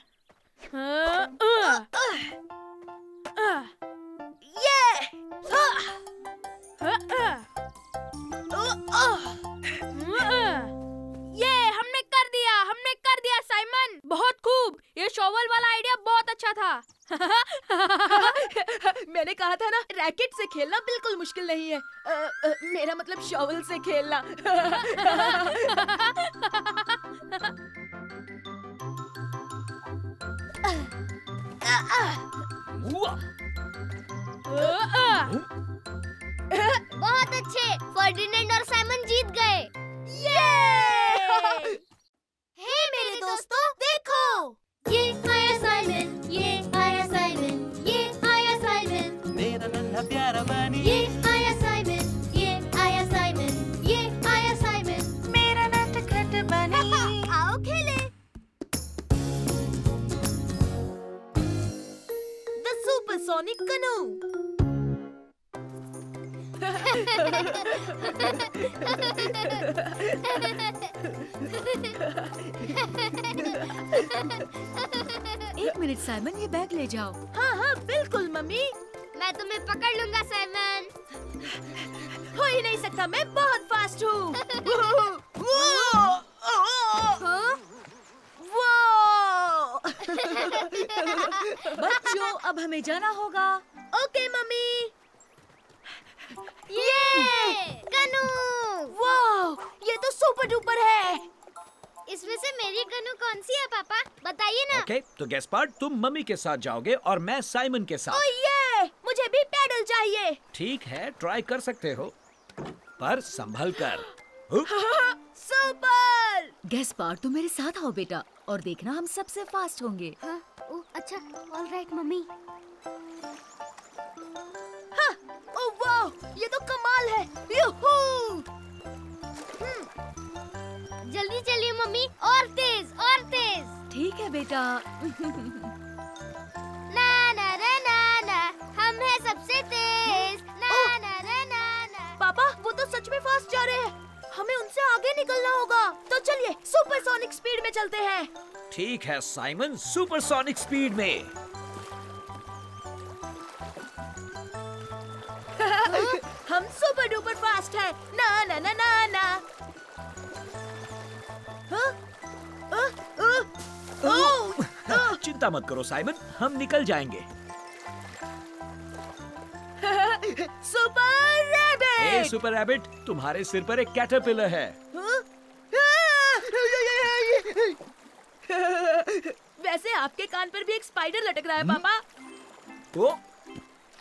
ये हमने कर दिया साइमन, बहुत खूब। ये शॉवल वाला आइडिया बहुत अच्छा था। मैंने कहा था ना, रैकेट से खेलना बिल्कुल मुश्किल नहीं है। मेरा मतलब शॉवल से खेलना। बहुत अच्छे, फर्डिनेंड और साइमन जीत गए। हे मेरे दोस्तों, देखो। ये आया साइमन, ये आया साइमन, ये आया साइमन, मेरा नन्हा प्यारा बनी ये आया साइमन, ये आया साइमन, ये आया साइमन। मेरा नटखट बनी। आओ खेले। द सुपरसोनिक कनू। एक मिनट साइमन, ये बैग ले जाओ। हाँ हाँ बिल्कुल मम्मी। मैं तुम्हें पकड़ लूंगा साइमन। हो ही नहीं सकता, मैं बहुत फास्ट हूँ। बच्चों, अब हमें जाना होगा। Okay mummy. ये कनू। वाह, ये तो सुपर डुपर है। इसमें से मेरी कनू कौन सी है पापा, बताइए ना। ओके, तो गैस्पार्ड तुम मम्मी के साथ जाओगे और मैं साइमन के साथ। ये मुझे भी पैडल चाहिए। ठीक है, ट्राई कर सकते हो, पर संभल कर। सुपर। गैस्पार्ड, तुम मेरे साथ आओ बेटा, और देखना हम सबसे फास्ट होंगे। हाँ, ओ अच्छा, ऑल राइट मम्मी। हाँ, ओह वाह, ये तो कमाल है। यूहू! जल्दी चलिए मम्मी, और तेज और तेज। ठीक है बेटा। ना ना रे ना ना, हम हैं सबसे तेज। ना ना रे ना ना। पापा, वो तो सच में फास्ट जा रहे हैं। हमें उनसे आगे निकलना होगा। तो चलिए सुपरसोनिक स्पीड में चलते हैं। ठीक है साइमन, सुपरसोनिक स्पीड में। हम सुपर डुपर फास्ट हैं। ना ना ना ना ना। चिंता मत करो साइमन, हम निकल जाएंगे। सुपर ए रैबिट। सुपर रैबिट, तुम्हारे सिर पर एक कैटरपिलर है। वैसे आपके कान पर भी एक स्पाइडर लटक रहा है पापा। ओ,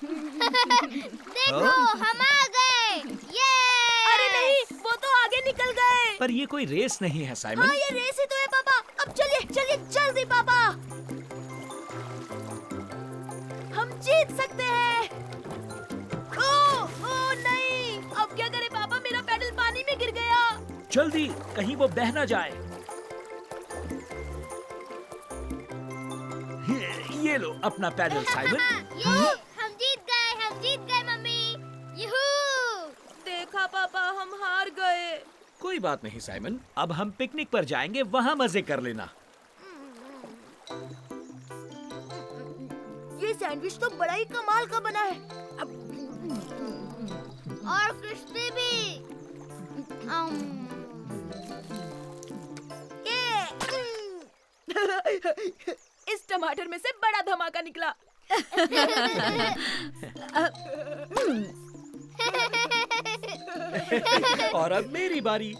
देखो हम आ गए। ये अरे नहीं, वो तो आगे निकल गए। पर ये कोई रेस नहीं है साइमन। हाँ, ये रेस ही तो है पापा। अब चलिए चलिए जल्दी पापा, हम जीत सकते हैं। ओ नहीं, अब क्या जल्दी, कहीं वो बह ना जाए। ये लो अपना पैडल साइमन। हम जीत गए मम्मी। यूहू! देखा पापा, हम हार गए। कोई बात नहीं साइमन, अब हम पिकनिक पर जाएंगे, वहाँ मजे कर लेना। ये सैंडविच तो बड़ा ही कमाल का बना है। और क्रिस्पी भी। इस टमाटर में से बड़ा धमाका निकला। और अब मेरी बारी।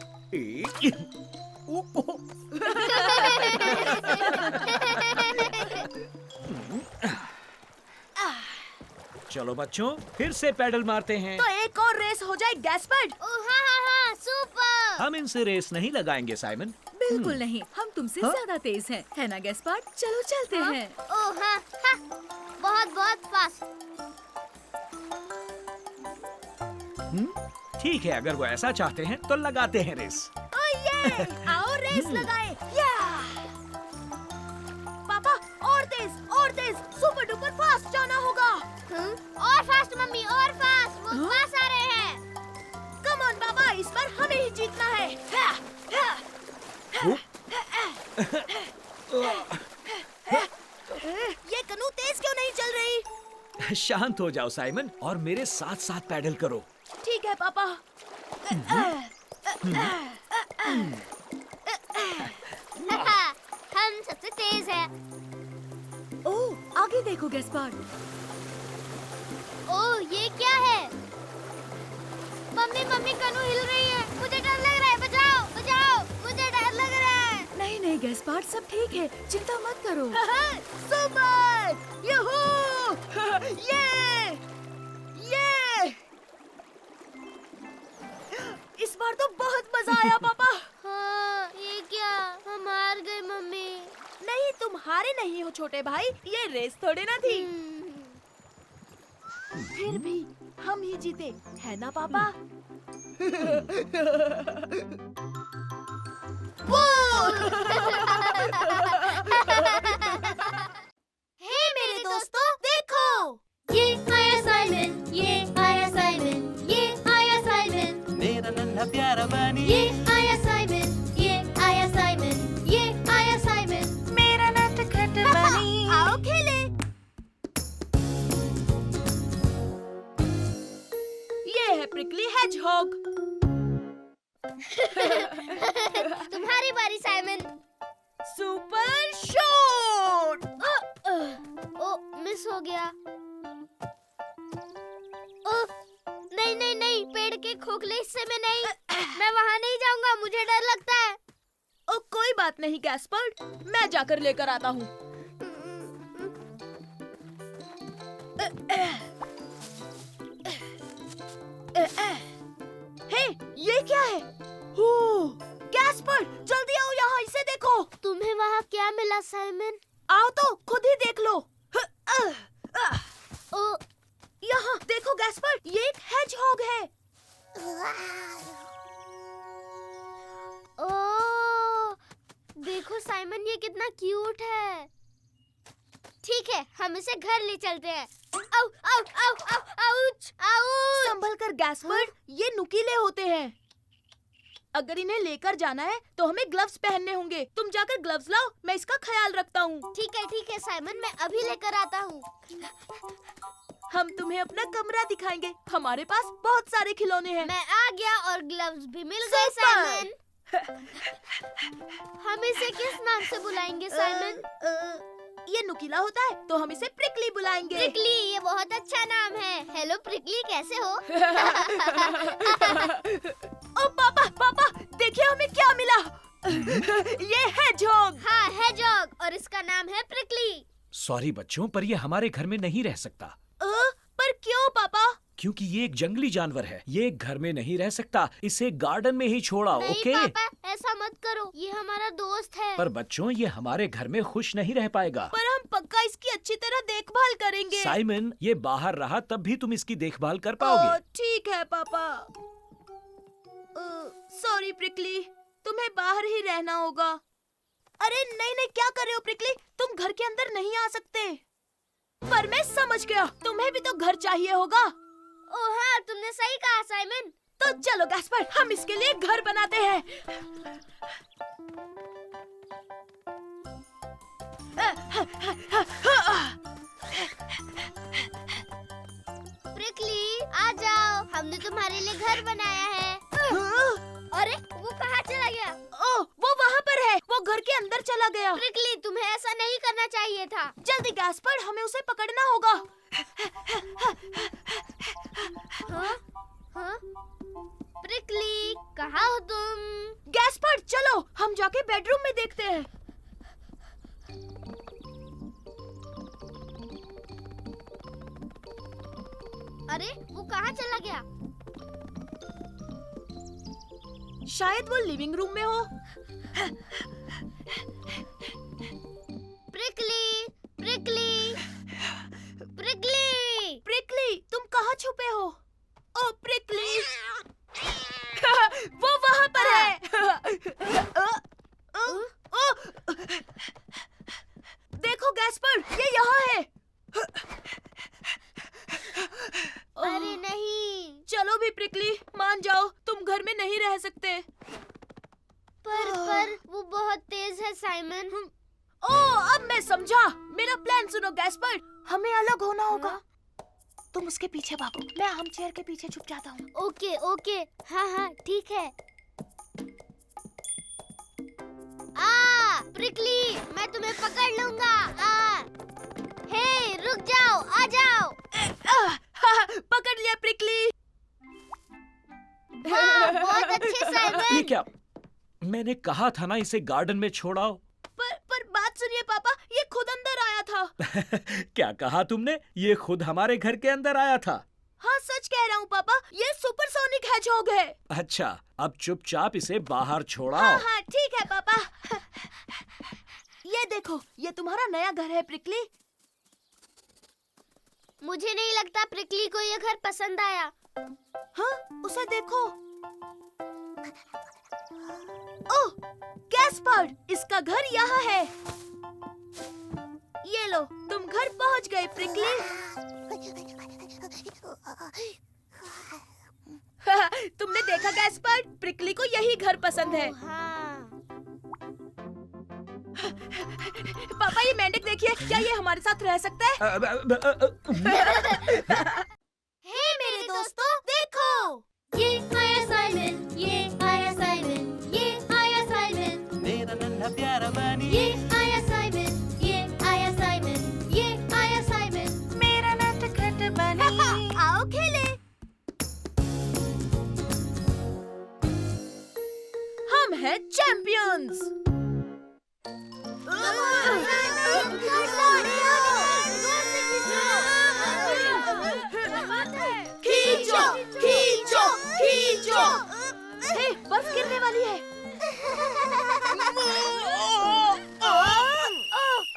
चलो बच्चों, फिर से पैडल मारते हैं। तो एक और रेस हो जाए गैस्पर्ड। हाँ, सुपर। हम इनसे रेस नहीं लगाएंगे साइमन। बिल्कुल नहीं, हम तुमसे ज्यादा तेज हैं, है ना गैस्पार्ड? चलो चलते हैं। ओह हाँ, बहुत फास्ट। ठीक है, अगर वो ऐसा चाहते हैं तो लगाते हैं रेस। आओ रेस लगाए। पापा और तेज, सुपर डुपर फास्ट जाना होगा। और फास्ट मम्मी, और फास्ट। वो पास आ रहे हैं। कम ऑन पापा, इस बार हमें ही जीतना है। ये कनू तेज क्यों नहीं चल रही? शांत हो जाओ साइमन और मेरे साथ साथ पैडल करो। ठीक है पापा। हम सबसे तेज हैं। ओह, आगे देखो गैस्पार्ड। ओह, ये क्या है? मम्मी कनू हिल रही है। मुझे डर लग रहा है। बचाओ, मुझे डर लग रहा है। नहीं गैस्पार्ड, सब ठीक है, चिंता मत करो। सुपर! यूहू! ये! इस बार तो बहुत मजा आया पापा। हाँ, ये क्या? हम हार गए मम्मी। नहीं, तुम हारे नहीं हो छोटे भाई, ये रेस थोड़ी ना थी। फिर भी हम ही जीते, है ना पापा? हे मेरे दोस्तों, देखो। ये आया साइमन, ये आया साइमन, ये आया साइमन, मेरा नन्हा प्यारा बनी। ये आया साइमन, ये आया साइमन, ये आया साइमन, मेरा नटखट बनी। आओ खेले। ये है प्रिकली हेजहॉग। तुम्हारी बारी साइमन। Super shot! ओ, मिस हो गया। ओ, नहीं, पेड़ के खोखले हिस्से में नहीं। मैं वहाँ नहीं जाऊंगा, मुझे डर लगता है। ओ कोई बात नहीं गैस्पर्ड, मैं जाकर लेकर आता हूँ। हे, ये क्या है? गैस्पर्ड, जल्दी आओ यहाँ, इसे देखो। तुम्हें वहाँ क्या मिला साइमन? आओ तो खुद ही देख लो। ओ, यहाँ देखो गैस्पर्ड, ये एक हेजहॉग है। ओ, देखो साइमन, ये कितना क्यूट है। ठीक है, हम इसे घर ले चलते हैं। आउ, आउ, आउ, आउ, आउच, आउच। संभल कर गैस्पर्ड, ये नुकीले होते हैं। अगर इन्हें लेकर जाना है तो हमें ग्लव्स पहनने होंगे। तुम जाकर ग्लव्स लाओ, मैं इसका ख्याल रखता हूँ। ठीक है साइमन, मैं अभी लेकर आता हूँ। हम तुम्हें अपना कमरा दिखाएंगे, हमारे पास बहुत सारे खिलौने हैं। मैं आ गया और ग्लव्स भी मिल गए साइमन। हम इसे किस नाम से बुलाएंगे साइमन? ये नुकीला होता है तो हम इसे प्रिकली बुलाएंगे। प्रिकली, ये बहुत अच्छा नाम है। हेलो प्रिकली, कैसे हो? ओ पापा, देखिए हमें क्या मिला। ये हेजहॉग। हाँ, हेजहॉग, और इसका नाम है प्रिकली। सॉरी बच्चों, पर ये हमारे घर में नहीं रह सकता। पर क्यों पापा? क्योंकि ये एक जंगली जानवर है, ये घर में नहीं रह सकता। इसे गार्डन में ही छोड़ा, नहीं ओके? पापा, ऐसा मत करो, ये हमारा दोस्त है। पर बच्चों, ये हमारे घर में खुश नहीं रह पाएगा। पर हम पक्का इसकी अच्छी तरह देखभाल करेंगे। साइमन, ये बाहर रहा तब भी तुम इसकी देखभाल कर पाओगे। ठीक है पापा। सॉरी प्रिकली, तुम्हें बाहर ही रहना होगा। अरे नहीं नहीं, क्या कर रहे हो प्रिकली? तुम घर के अंदर नहीं आ सकते। पर मैं समझ गया, तुम्हें भी तो घर चाहिए होगा। ओह हाँ, तुमने सही कहा साइमन। तो चलो गैस्पर, हम इसके लिए घर बनाते हैं। प्रिकली आ जाओ, हमने तुम्हारे लिए घर बनाया है। अरे वो कहाँ चला गया? ओह, वो वहाँ पर है। वो घर के अंदर चला गया। प्रिकली तुम्हें ऐसा नहीं करना चाहिए था। जल्दी गैस्पर, हमें उसे पकड़ना होगा। हाँ? हाँ? प्रिकली कहाँ हो तुम? गैस्पर चलो, हम जाके बेडरूम में देखते हैं। अरे वो कहाँ चला गया? शायद वो लिविंग रूम में हो। Prickly, prickly, prickly. प्रिकली, तुम कहाँ छुपे हो? ओ प्रिकली, वो वहाँ पर है। देखो गैस्पर, ये यहाँ है। अरे नहीं। चलो भी प्रिकली, मान जाओ, तुम घर में नहीं रह सकते। पर वो बहुत तेज है साइमन। ओह, अब मैं समझा। मेरा प्लान सुनो गैस्पर, हमें अलग होना होगा। तुम उसके पीछे भागो, मैं आर्म चेयर के पीछे छुप जाता हूँ। ओके ओके, हाँ हाँ ठीक है। प्रिकली, मैं तुम्हें पकड़ लूंगा। हे, रुक जाओ, आ जाओ। पकड़ लिया प्रिकली। बहुत अच्छे ये साइमन। क्या? मैंने कहा था ना इसे गार्डन में छोड़ाओ। पर बात सुनिए पापा, ये खुद अंदर आया था। क्या कहा तुमने? ये खुद हमारे घर के अंदर आया था? हाँ सच कह रहा हूँ पापा, ये सुपरसोनिक हैजहॉग है। अच्छा, अब चुपचाप इसे बाहर छोड़ाओ। हाँ हाँ ठीक है पापा। ये देखो, ये तुम्हारा नया घर है प्रिकली। मुझे नहीं लगता प्रिकली को ये घर पसंद आया। हाँ, उसे देखो। ओह, गैस्पर, इसका घर यहाँ है। ये लो, तुम घर पहुँच गए प्रिकली। तुमने देखा गैस्पर, प्रिकली को यही घर पसंद है। हाँ। पापा ये मेंढक देखिए, क्या ये हमारे साथ रह सकता है? हे मेरे दोस्तों, देखो। ये आया साइमन, ये आया साइमन, ये आया साइमन। मेरा नन्हा प्यारा बनी ये आया साइमन, ये आया साइमन, ये आया साइमन। मेरा नटखट बनी। आओ खेले। हम हैं चैंपियंस। खींचो, खींचो, खींचो। हे, बर्फ गिरने वाली है।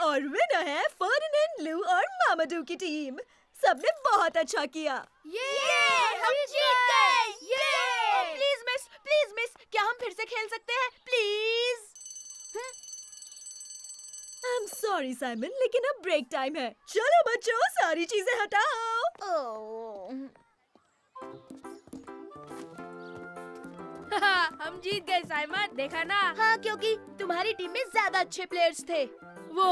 और विनर है फर्डिनेंड, लू और मामाडू की टीम। सबने बहुत अच्छा किया। हम जीत गए। प्लीज मिस, क्या हम फिर से खेल सकते हैं? Please. I am sorry Simon, लेकिन अब ब्रेक टाइम है। चलो बच्चों, सारी चीजें हटाओ। हम जीत गए साइमन, देखा ना? हाँ, क्योंकि तुम्हारी टीम में ज्यादा अच्छे प्लेयर्स थे। वो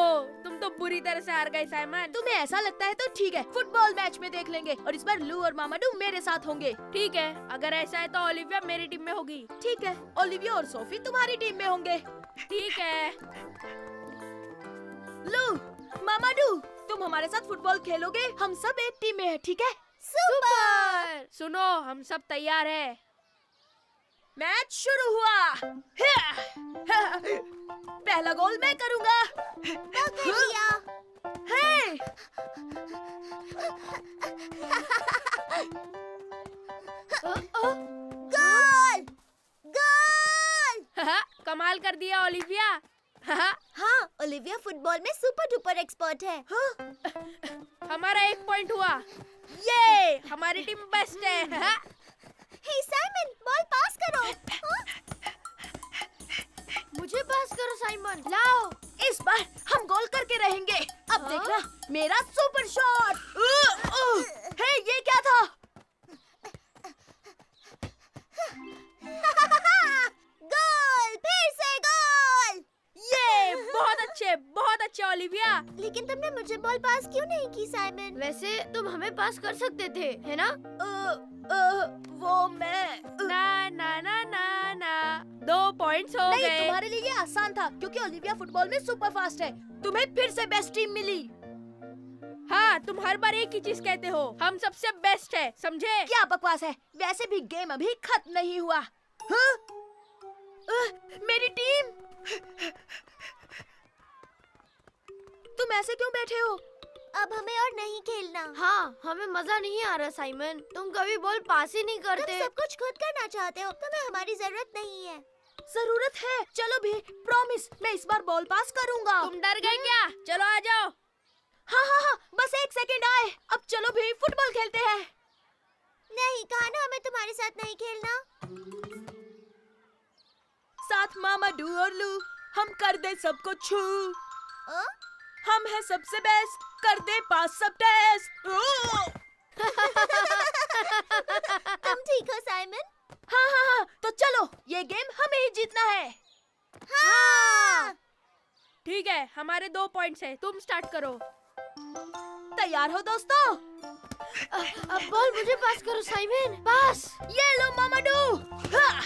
तुम तो बुरी तरह से हार गए साइमन। तुम्हें ऐसा लगता है तो ठीक है, फुटबॉल मैच में देख लेंगे और इस बार लू और मामाडू मेरे साथ होंगे। ठीक है, अगर ऐसा है तो ओलिविया मेरी टीम में होगी। ठीक है, ओलिविया और सोफी तुम्हारी टीम में होंगे। ठीक है। लू, मामाडू, तुम हमारे साथ फुटबॉल खेलोगे? हम सब एक टीम में हैं, ठीक है? सुपर। सुनो, हम सब तैयार है। मैच शुरू हुआ। पहला गोल मैं करूंगा। हे! गोल! गोल! कमाल कर दिया ओलिविया। हाँ, ओलिविया फुटबॉल में सुपर डुपर एक्सपर्ट है। हमारा 1 पॉइंट हुआ। ये हमारी टीम बेस्ट है। हे साइमन, बॉल पास करो। मुझे पास करो साइमन, लाओ। इस बार हम गोल करके रहेंगे। अब देखना मेरा सुपर शॉट। हे ये क्या था? गोल, फिर से गोल। ये बहुत अच्छे ओलिविया। लेकिन तुमने मुझे बॉल पास क्यों नहीं की साइमन? वैसे तुम हमें पास कर सकते थे, है ना? वो मैं ना ना ना ना ना 2 पॉइंट्स हो नहीं, गए। तुम्हारे लिए ये आसान था क्योंकि ओलिविया फुटबॉल में सुपर फास्ट है। तुम्हें फिर से बेस्ट टीम मिली। हाँ, तुम हर बार एक ही चीज कहते हो, हम सबसे बेस्ट है, समझे? क्या बकवास है? वैसे भी गेम अभी खत्म नहीं हुआ। हाँ? मेरी टीम। तुम ऐसे क्यों बैठे हो? अब हमें और नहीं खेलना। हाँ, हमें मजा नहीं आ रहा साइमन, तुम कभी बॉल पास ही नहीं तुम करते। सब कुछ खुद करना चाहते हो, तुम्हें हमारी जरूरत नहीं है। जरूरत है। चलो भी, प्रॉमिस मैं इस बार बॉल पास करूंगा। तुम डर गए क्या? चलो आ जाओ। हाँ, बस 1 सेकंड आए। अब चलो भी फुटबॉल खेलते हैं। नहीं कहा ना, हमें तुम्हारे साथ नहीं खेलना। साथ मामा डू और लू, हम कर दे सबको छू। हम है सबसे बेस्ट, कर दे पास सब टेस्ट। तुम ठीक हो साइमन? हाँ, तो चलो ये गेम हमें ही जीतना है। हाँ। ठीक है, हमारे 2 पॉइंट्स है, तुम स्टार्ट करो। तैयार हो दोस्तों? अब बॉल मुझे पास करो साइमन, पास। ये लो मामा डू। हाँ।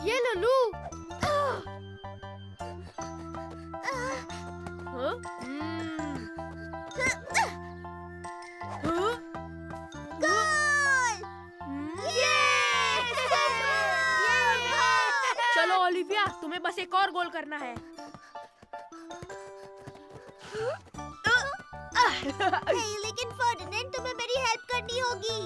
ये लो लू। हाँ? गोल! चलो ओलिविया, तुम्हें बस एक और गोल करना है। लेकिन फर्डिनेंड, तुम्हें मेरी हेल्प करनी होगी।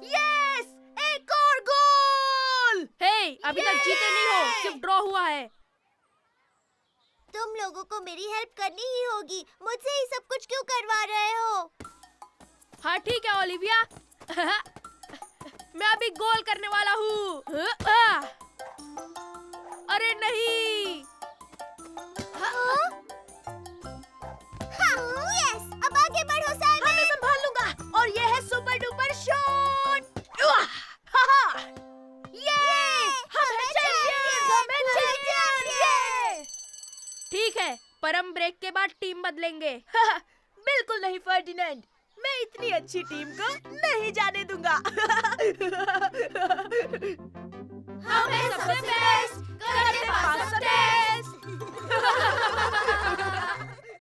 यस, एक और गोल। हे, अभी तक जीते नहीं हो, सिर्फ ड्रॉ हुआ है। तुम लोगों को मेरी हेल्प करनी ही होगी। मुझसे ही सब कुछ क्यों करवा रहे हो? हाँ ठीक है ओलिविया। मैं अभी गोल करने वाला हूँ। अरे नहीं। यस, अब आगे बढ़ो साइमन। मैं संभाल लूंगा। और ये है सुपर डुपर शॉट। ये हम हैं चैंपियंस, हम हैं चैंपियंस। ठीक है, पर हम ब्रेक के बाद टीम बदलेंगे। बिल्कुल नहीं फर्डिनेंड, मैं इतनी अच्छी टीम को नहीं जाने दूंगा। हम हैं सबसे बेस्ट।